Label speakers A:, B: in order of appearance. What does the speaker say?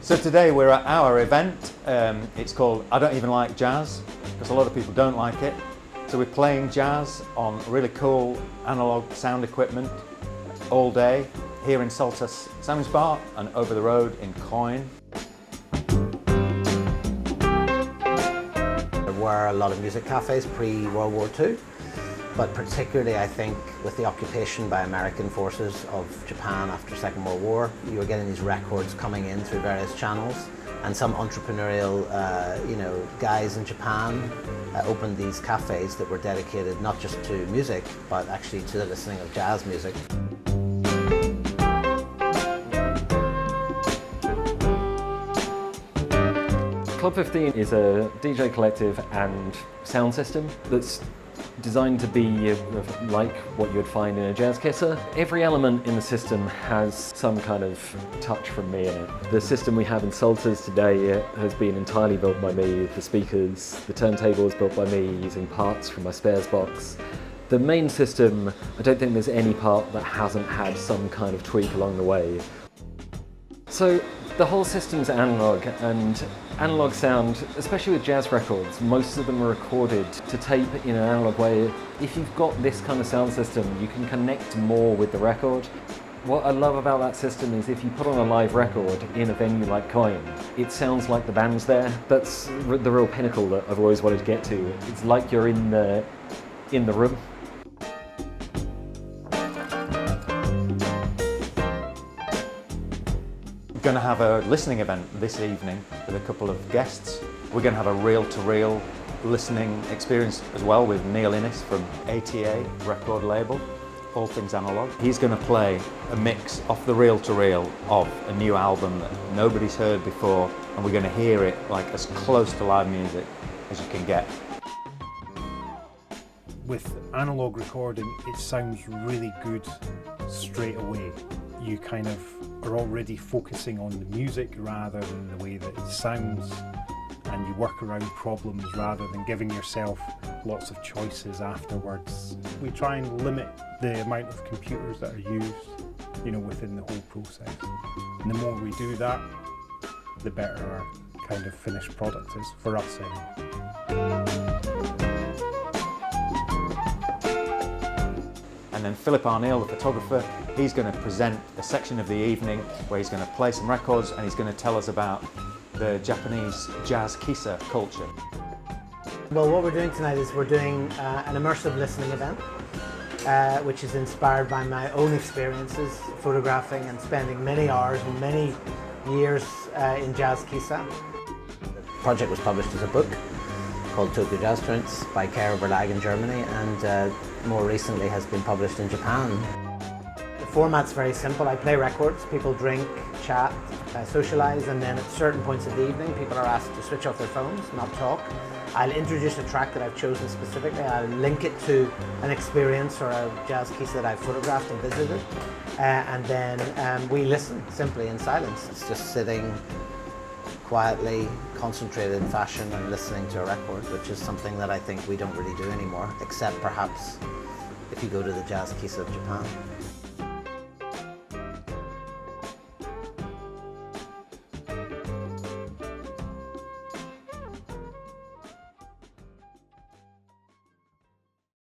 A: So today we're at our event. It's called I Don't Even Like Jazz, because a lot of people don't like it. So we're playing jazz on really cool analog sound equipment all day here in Saltas and over the road in Coin.
B: There were a lot of music cafes pre-World War II, but particularly I think with the occupation by American forces of Japan after the Second World War, you were getting these records coming in through various channels, and some entrepreneurial guys in Japan opened these cafes that were dedicated not just to music, but actually to the listening of jazz music.
C: Club 15 is a DJ collective and sound system that's designed to be like what you would find in a Jazz Kissa. Every element in the system has some kind of touch from me in it. The system we have in Saltas today has been entirely built by me. The speakers, the turntable is built by me using parts from my spares box. The main system, I don't think there's any part that hasn't had some kind of tweak along the way. So the whole system's analog, and analog sound, especially with jazz records, most of them are recorded to tape in an analog way. If you've got this kind of sound system, you can connect more with the record. What I love about that system is if you put on a live record in a venue like Coin, it sounds like the band's there. That's the real pinnacle that I've always wanted to get to. It's like you're in the room.
A: We're going to have a listening event this evening with a couple of guests. We're going to have a reel-to-reel listening experience as well with Neil Innes from ATA record label, All Things Analog. He's going to play a mix off the reel-to-reel of a new album that nobody's heard before, and we're going to hear it like as close to live music as you can get.
D: With analog recording, it sounds really good straight away. You kind of are already focusing on the music rather than the way that it sounds, and you work around problems rather than giving yourself lots of choices afterwards. We try and limit the amount of computers that are used, within the whole process. And the more we do that, the better our kind of finished product is, for us anyway.
A: And then Philip Arneal, the photographer, he's going to present a section of the evening where he's going to play some records and he's going to tell us about the Japanese Jazz Kissa culture.
B: Well, what we're doing tonight is we're doing an immersive listening event, which is inspired by my own experiences photographing and spending many hours and many years in Jazz Kissa. The project was published as a book called Tokyo Jazz Prints by Calder Valley in Germany, and more recently has been published in Japan. The format's very simple. I play records, people drink, chat, socialise, and then at certain points of the evening people are asked to switch off their phones, not talk. I'll introduce a track that I've chosen specifically, I'll link it to an experience or a Jazz Kissa that I've photographed and visited, and then we listen simply in silence. It's just sitting quietly, concentrated fashion and listening to a record, which is something that I think we don't really do anymore, except perhaps if you go to the Jazz Kissa of Japan.